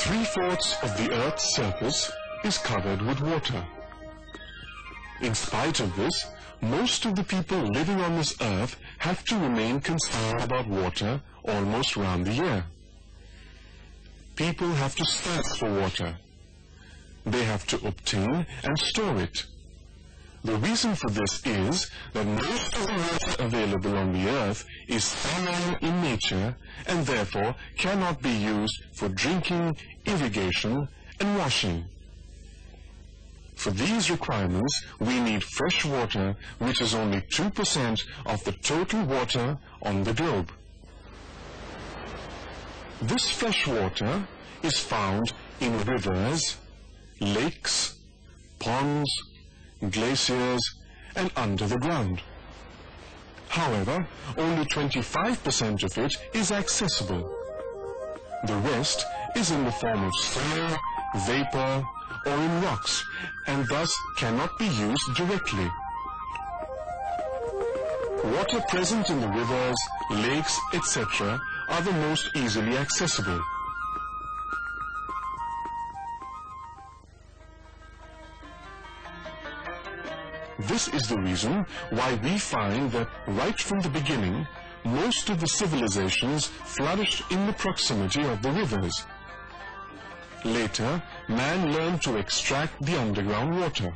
Three-fourths of the Earth's surface is covered with water. In spite of this, most of the people living on this earth have to remain concerned about water almost round the year. People have to search for water. They have to obtain and store it. The reason for this is that most of the water available on the earth is saline in nature and therefore cannot be used for drinking, irrigation, and washing. For these requirements, we need fresh water, which is only 2% of the total water on the globe. This fresh water is found in rivers, lakes, ponds, glaciers, and under the ground. However, only 25% of it is accessible. The rest is in the form of snow, vapor, or in rocks, and thus cannot be used directly. Water present in the rivers, lakes, etc. are the most easily accessible. This is the reason why we find that right from the beginning, most of the civilizations flourished in the proximity of the rivers. Later, man learned to extract the underground water.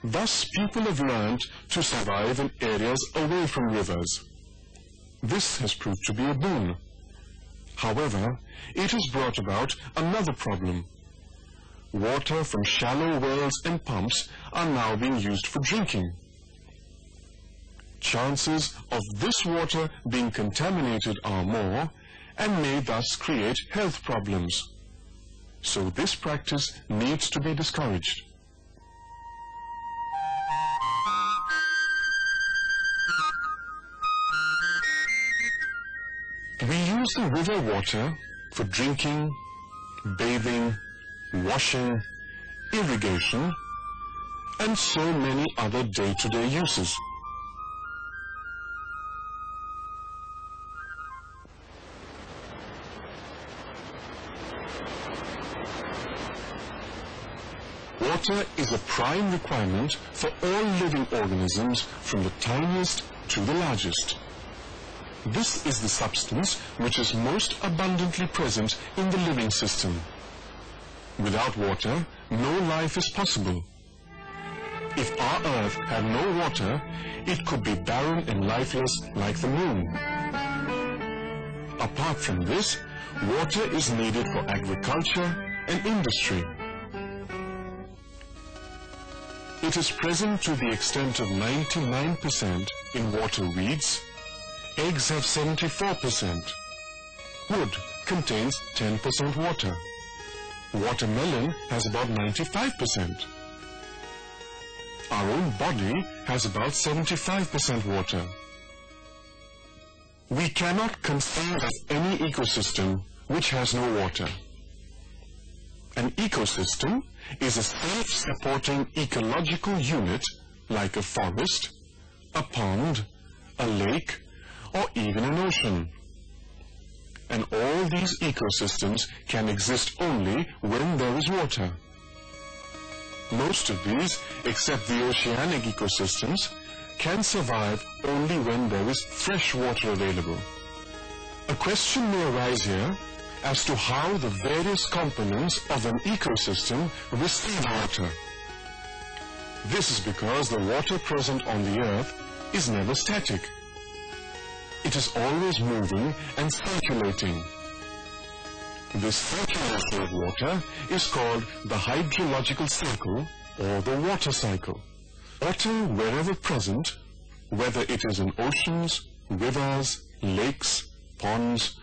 Thus, people have learned to survive in areas away from rivers. This has proved to be a boon. However, it has brought about another problem. Water from shallow wells and pumps are now being used for drinking. Chances of this water being contaminated are more and may thus create health problems. So this practice needs to be discouraged. We use the river water for drinking, bathing, washing, irrigation, and so many other day-to-day uses. Water is a prime requirement for all living organisms from the tiniest to the largest. This is the substance which is most abundantly present in the living system. Without water, no life is possible. If our Earth had no water, it could be barren and lifeless like the moon. Apart from this, water is needed for agriculture and industry. It is present to the extent of 99% in water weeds. Eggs have 74%. Wood contains 10% water. Watermelon has about 95%. Our own body has about 75% water. We cannot conceive of any ecosystem which has no water. An ecosystem is a self-supporting ecological unit like a forest, a pond, a lake, or even an ocean. And all these ecosystems can exist only when there is water. Most of these, except the oceanic ecosystems, can survive only when there is fresh water available. A question may arise here as to how the various components of an ecosystem receive water. This is because the water present on the earth is never static. It is always moving and circulating. This circulation of water is called the hydrological cycle or the water cycle. Water wherever present, whether it is in oceans, rivers, lakes, ponds,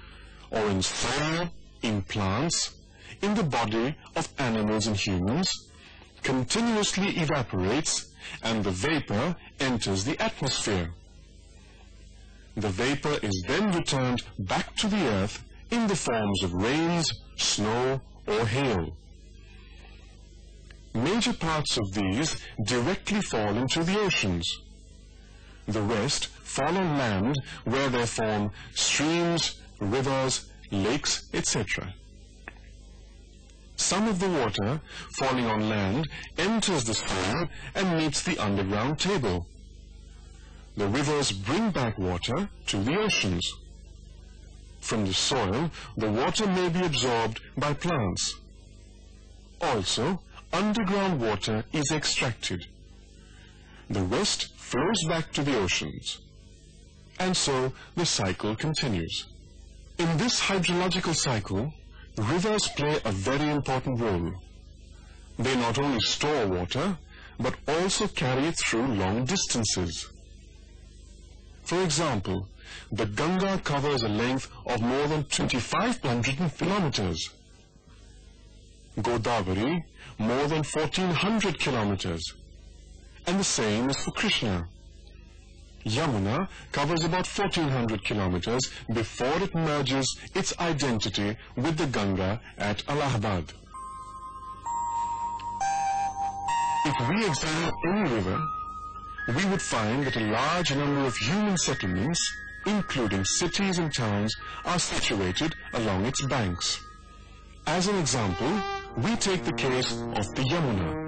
or in soil, in plants, in the body of animals and humans, continuously evaporates and the vapor enters the atmosphere. The vapor is then returned back to the earth in the forms of rains, snow, or hail. Major parts of these directly fall into the oceans. The rest fall on land where they form streams, rivers, lakes, etc. Some of the water falling on land enters the soil and meets the underground table. The rivers bring back water to the oceans. From the soil, the water may be absorbed by plants. Also, underground water is extracted. The rest flows back to the oceans. And so the cycle continues. In this hydrological cycle, rivers play a very important role. They not only store water, but also carry it through long distances. For example, the Ganga covers a length of more than 2,500 kilometers. Godavari, more than 1,400 kilometers. And the same is for Krishna. Yamuna covers about 1,400 kilometers before it merges its identity with the Ganga at Allahabad. If we examine any river, we would find that a large number of human settlements, including cities and towns, are situated along its banks. As an example, we take the case of the Yamuna.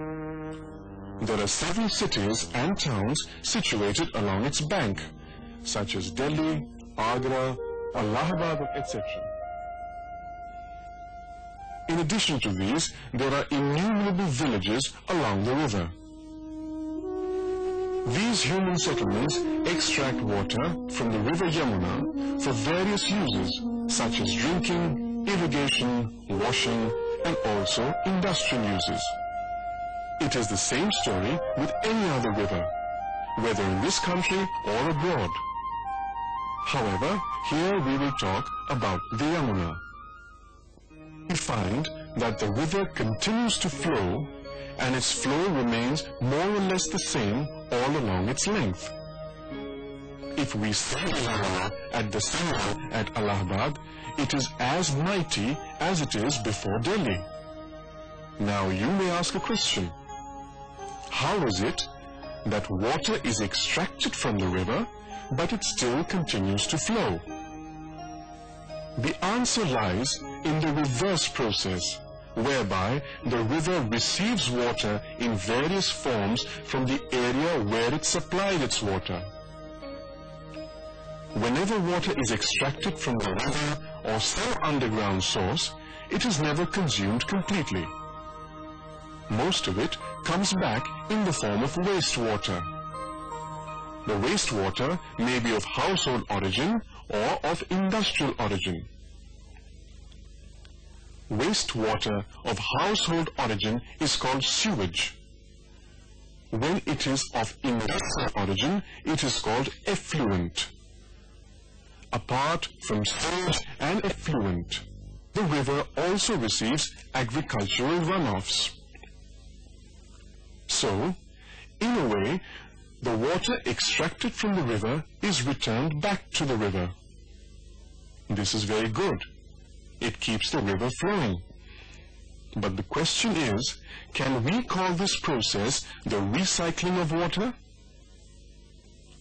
There are several cities and towns situated along its bank, such as Delhi, Agra, Allahabad, etc. In addition to these, there are innumerable villages along the river. These human settlements extract water from the river Yamuna for various uses, such as drinking, irrigation, washing, and also industrial uses. It is the same story with any other river, whether in this country or abroad. However, here we will talk about the Yamuna. We find that the river continues to flow, and its flow remains more or less the same all along its length. If we see the Yamuna at the center at Allahabad, it is as mighty as it is before Delhi. Now you may ask a question. How is it that water is extracted from the river, but it still continues to flow? The answer lies in the reverse process, whereby the river receives water in various forms from the area where it supplied its water. Whenever water is extracted from the river or some underground source, it is never consumed completely. Most of it comes back in the form of wastewater. The wastewater may be of household origin or of industrial origin. Wastewater of household origin is called sewage. When it is of industrial origin, it is called effluent. Apart from sewage and effluent, the river also receives agricultural runoffs. So, in a way, the water extracted from the river is returned back to the river. This is very good. It keeps the river flowing. But the question is, can we call this process the recycling of water?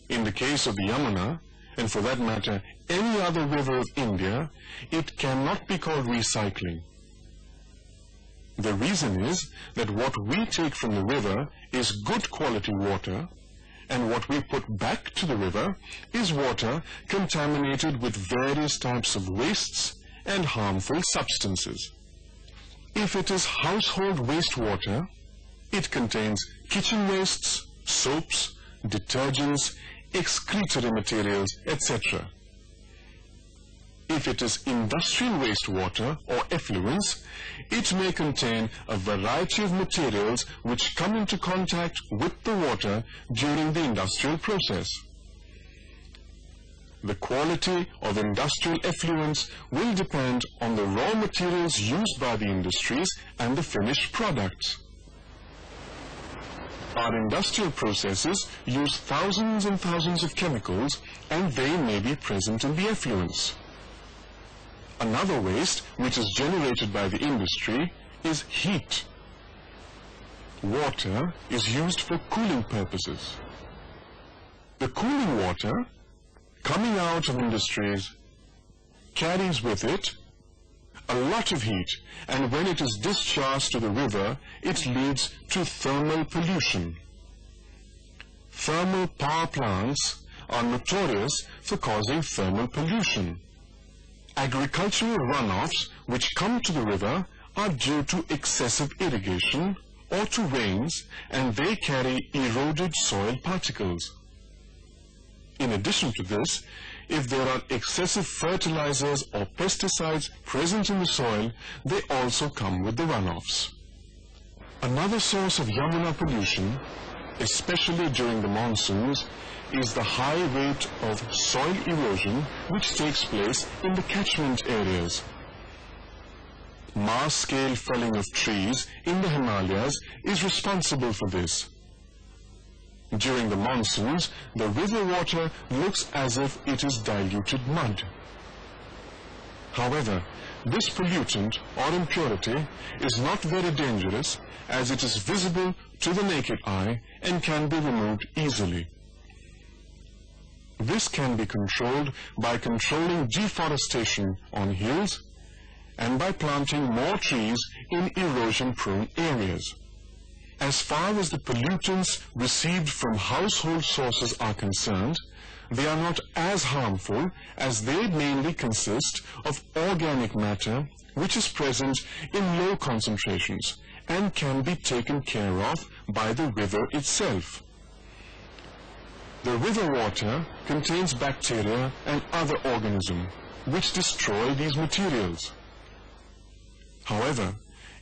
In the case of the Yamuna, and for that matter, any other river of India, it cannot be called recycling. The reason is that what we take from the river is good quality water, and what we put back to the river is water contaminated with various types of wastes and harmful substances. If it is household wastewater, it contains kitchen wastes, soaps, detergents, excretory materials, etc. If it is industrial wastewater or effluents, it may contain a variety of materials which come into contact with the water during the industrial process. The quality of industrial effluents will depend on the raw materials used by the industries and the finished products. Our industrial processes use thousands and thousands of chemicals, and they may be present in the effluents. Another waste which is generated by the industry is heat. Water is used for cooling purposes. The cooling water coming out of industries carries with it a lot of heat, and when it is discharged to the river, it leads to thermal pollution. Thermal power plants are notorious for causing thermal pollution. Agricultural runoffs which come to the river are due to excessive irrigation or to rains, and they carry eroded soil particles. In addition to this, if there are excessive fertilizers or pesticides present in the soil, they also come with the runoffs. Another source of Yamuna pollution, especially during the monsoons, is the high rate of soil erosion which takes place in the catchment areas. Mass-scale felling of trees in the Himalayas is responsible for this. During the monsoons, the river water looks as if it is diluted mud. However, this pollutant or impurity is not very dangerous, as it is visible to the naked eye and can be removed easily. This can be controlled by controlling deforestation on hills and by planting more trees in erosion-prone areas. As far as the pollutants received from household sources are concerned, they are not as harmful, as they mainly consist of organic matter which is present in low concentrations and can be taken care of by the river itself. The river water contains bacteria and other organisms which destroy these materials. However,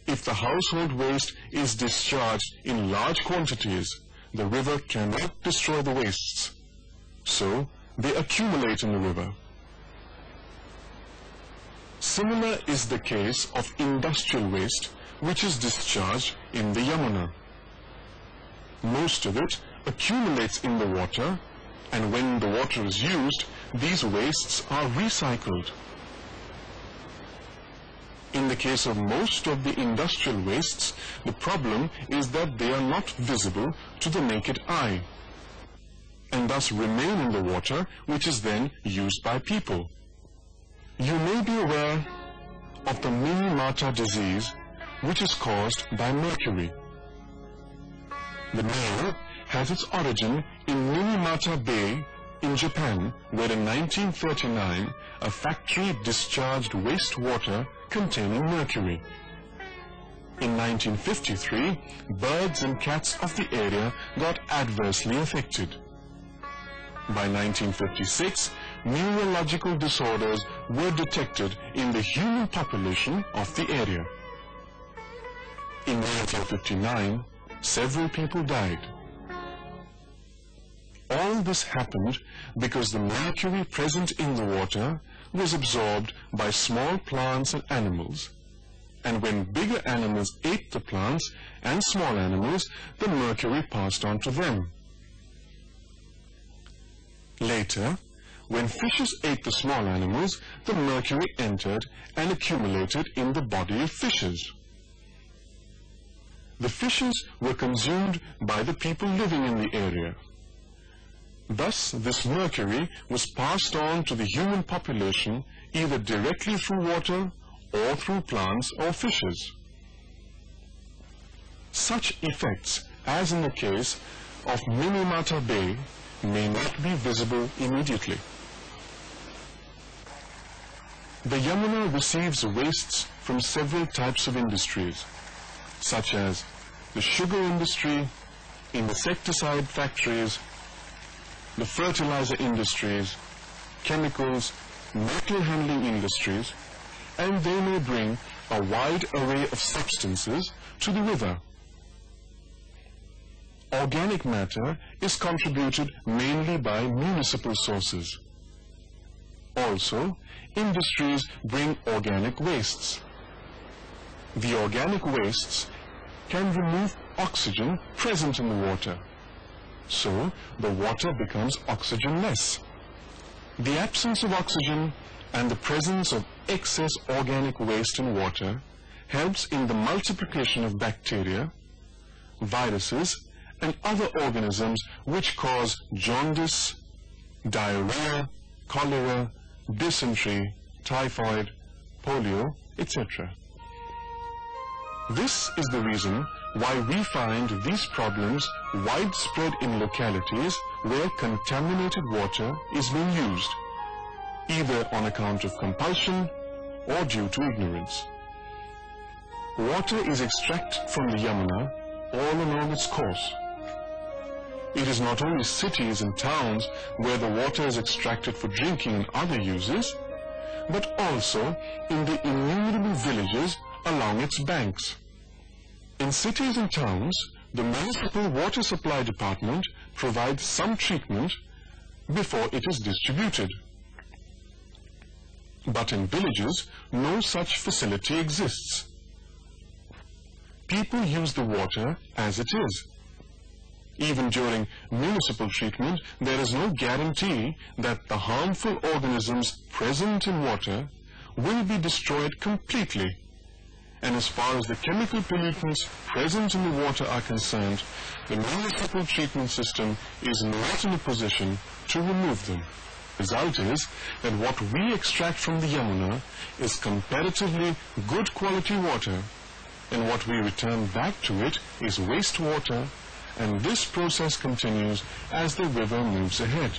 if the household waste is discharged in large quantities, the river cannot destroy the wastes, so they accumulate in the river. Similar is the case of industrial waste, which is discharged in the Yamuna. Most of it accumulates in the water, and when the water is used, these wastes are recycled. In the case of most of the industrial wastes, the problem is that they are not visible to the naked eye, and thus remain in the water, which is then used by people. You may be aware of the Minamata disease, which is caused by mercury. The name has its origin in Minamata Bay in Japan, where in 1939 a factory discharged wastewater containing mercury. In 1953, birds and cats of the area got adversely affected. By 1956, neurological disorders were detected in the human population of the area. In 1959, several people died. All this happened because the mercury present in the water was absorbed by small plants and animals, and when bigger animals ate the plants and small animals, the mercury passed on to them. Later, when fishes ate the small animals, the mercury entered and accumulated in the body of fishes. The fishes were consumed by the people living in the area. Thus, this mercury was passed on to the human population either directly through water or through plants or fishes. Such effects, as in the case of Minamata Bay, may not be visible immediately. The Yamuna receives wastes from several types of industries, such as the sugar industry, insecticide factories, the fertilizer industries, chemicals, metal handling industries, and they may bring a wide array of substances to the river. Organic matter is contributed mainly by municipal sources. Also, industries bring organic wastes. The organic wastes can remove oxygen present in the water, so the water becomes oxygenless. The absence of oxygen and the presence of excess organic waste in water helps in the multiplication of bacteria, viruses, and other organisms which cause jaundice, diarrhea, cholera, dysentery, typhoid, polio, etc. This is the reason why we find these problems widespread in localities where contaminated water is being used, either on account of compulsion or due to ignorance. Water is extracted from the Yamuna all along its course. It is not only cities and towns where the water is extracted for drinking and other uses, but also in the innumerable villages along its banks. In cities and towns, the municipal water supply department provides some treatment before it is distributed. But in villages, no such facility exists. People use the water as it is. Even during municipal treatment, there is no guarantee that the harmful organisms present in water will be destroyed completely. And as far as the chemical pollutants present in the water are concerned, the municipal treatment system is not in a position to remove them. The result is that what we extract from the Yamuna is comparatively good quality water, and what we return back to it is wastewater, and this process continues as the river moves ahead.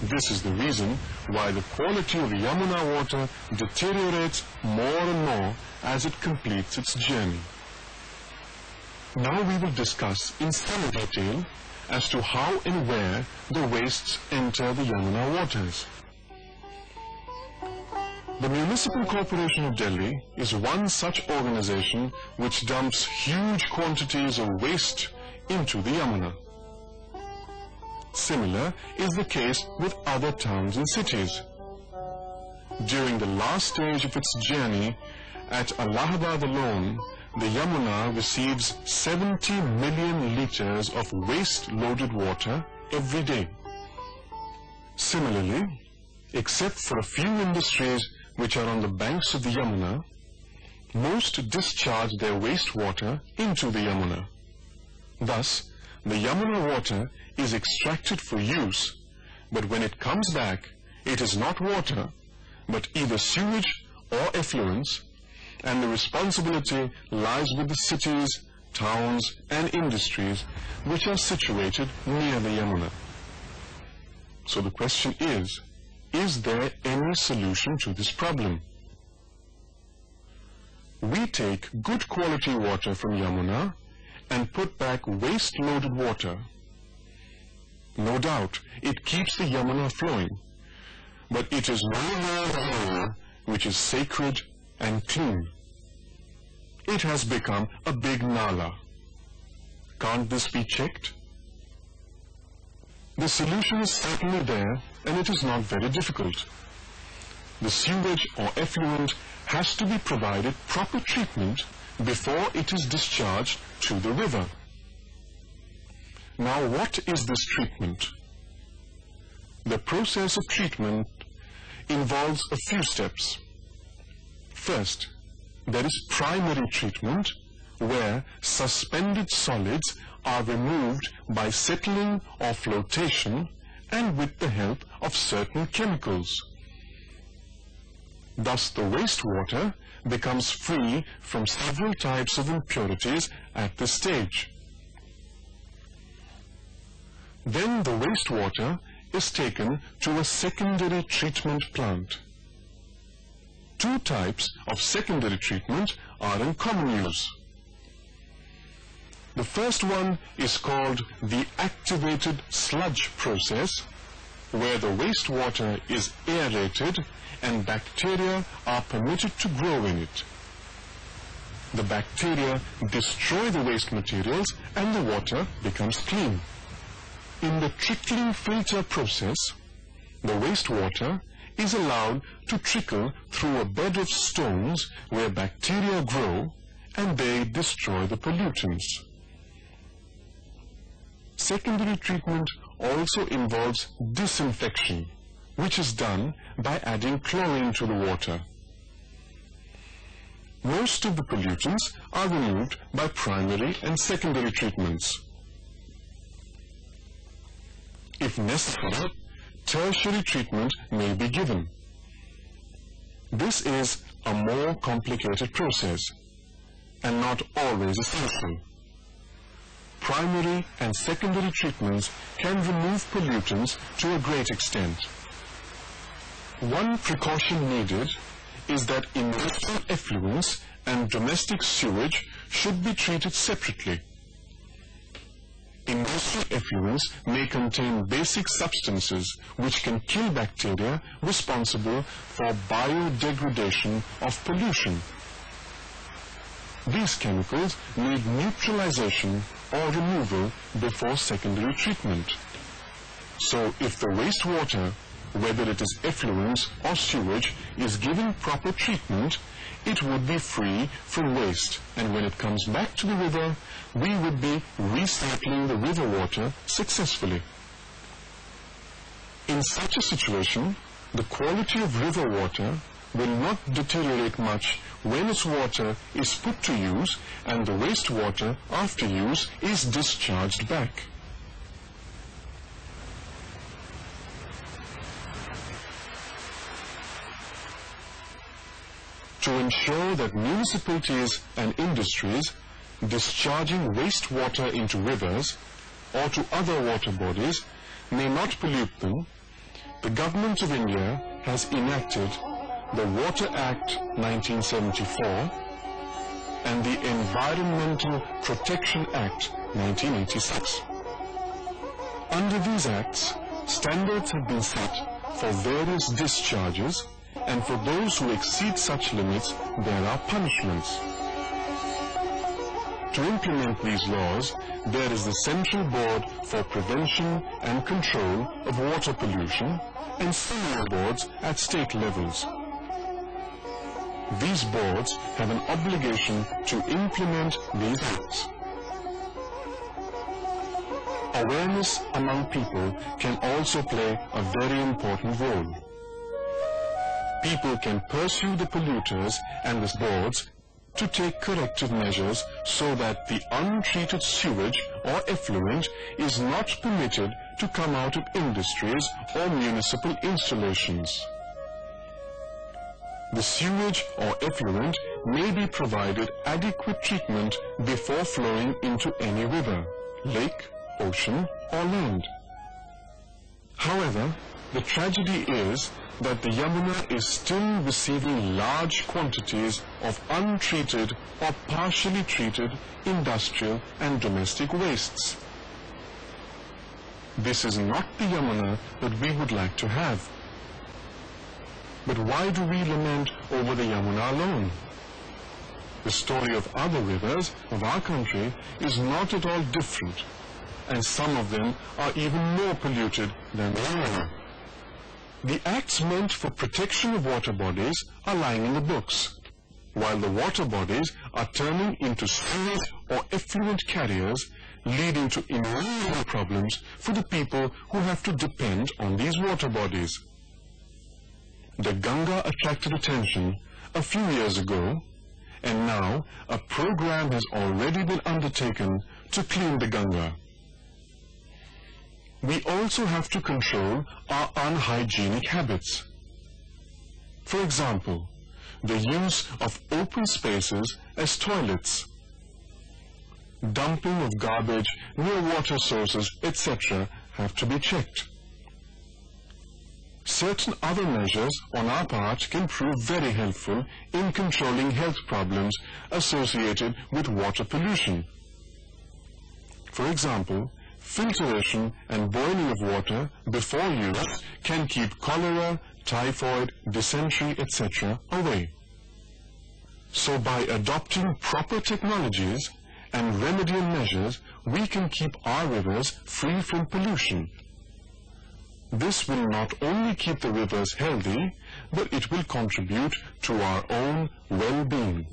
This is the reason why the quality of Yamuna water deteriorates more and more as it completes its journey. Now we will discuss in some detail as to how and where the wastes enter the Yamuna waters. The Municipal Corporation of Delhi is one such organization which dumps huge quantities of waste into the Yamuna. Similar is the case with other towns and cities. During the last stage of its journey, at Allahabad alone, the Yamuna receives 70 million liters of waste-loaded water every day. Similarly, except for a few industries which are on the banks of the Yamuna, most discharge their wastewater into the Yamuna. Thus, the Yamuna water is extracted for use, but when it comes back, it is not water, but either sewage or effluents, and the responsibility lies with the cities, towns, and industries which are situated near the Yamuna. So the question is there any solution to this problem? We take good quality water from Yamuna and put back waste-loaded water. No doubt, it keeps the Yamuna flowing, but it is no more than water which is sacred and clean. It has become a big nala. Can't this be checked? The solution is certainly there, and it is not very difficult. The sewage or effluent has to be provided proper treatment before it is discharged to the river. Now, what is this treatment? The process of treatment involves a few steps. First, there is primary treatment, where suspended solids are removed by settling or flotation and with the help of certain chemicals. Thus, the wastewater becomes free from several types of impurities at this stage. Then the wastewater is taken to a secondary treatment plant. Two types of secondary treatment are in common use. The first one is called the activated sludge process, where the wastewater is aerated and bacteria are permitted to grow in it. The bacteria destroy the waste materials and the water becomes clean. In the trickling filter process, the wastewater is allowed to trickle through a bed of stones where bacteria grow and they destroy the pollutants. Secondary treatment also involves disinfection, which is done by adding chlorine to the water. Most of the pollutants are removed by primary and secondary treatments. If necessary, tertiary treatment may be given. This is a more complicated process and not always essential. Primary and secondary treatments can remove pollutants to a great extent. One precaution needed is that industrial effluents and domestic sewage should be treated separately. Industrial effluents may contain basic substances which can kill bacteria responsible for biodegradation of pollution. These chemicals need neutralization or removal before secondary treatment. So if the wastewater, whether it is effluents or sewage, is given proper treatment, it would be free from waste, and when it comes back to the river, we would be recycling the river water successfully. In such a situation, the quality of river water will not deteriorate much when its water is put to use and the wastewater after use is discharged back. To ensure that municipalities and industries discharging wastewater into rivers or to other water bodies may not pollute them, the Government of India has enacted the Water Act 1974 and the Environmental Protection Act 1986. Under these acts, standards have been set for various discharges, and for those who exceed such limits, there are punishments. To implement these laws, there is the Central Board for Prevention and Control of Water Pollution and similar boards at state levels. These boards have an obligation to implement these acts. Awareness among people can also play a very important role. People can pursue the polluters and the boards to take corrective measures so that the untreated sewage or effluent is not permitted to come out of industries or municipal installations. The sewage or effluent may be provided adequate treatment before flowing into any river, lake, ocean, or land. However, the tragedy is that the Yamuna is still receiving large quantities of untreated or partially treated industrial and domestic wastes. This is not the Yamuna that we would like to have. But why do we lament over the Yamuna alone? The story of other rivers of our country is not at all different, and some of them are even more polluted than the Yamuna. The acts meant for protection of water bodies are lying in the books, while the water bodies are turning into sewage or effluent carriers, leading to innumerable problems for the people who have to depend on these water bodies. The Ganga attracted attention a few years ago, and now a program has already been undertaken to clean the Ganga. We also have to control our unhygienic habits. For example, the use of open spaces as toilets, dumping of garbage near water sources, etc. have to be checked. Certain other measures on our part can prove very helpful in controlling health problems associated with water pollution. For example, filtration and boiling of water before use can keep cholera, typhoid, dysentery, etc. away. So by adopting proper technologies and remedial measures, we can keep our rivers free from pollution. This will not only keep the rivers healthy, but it will contribute to our own well-being.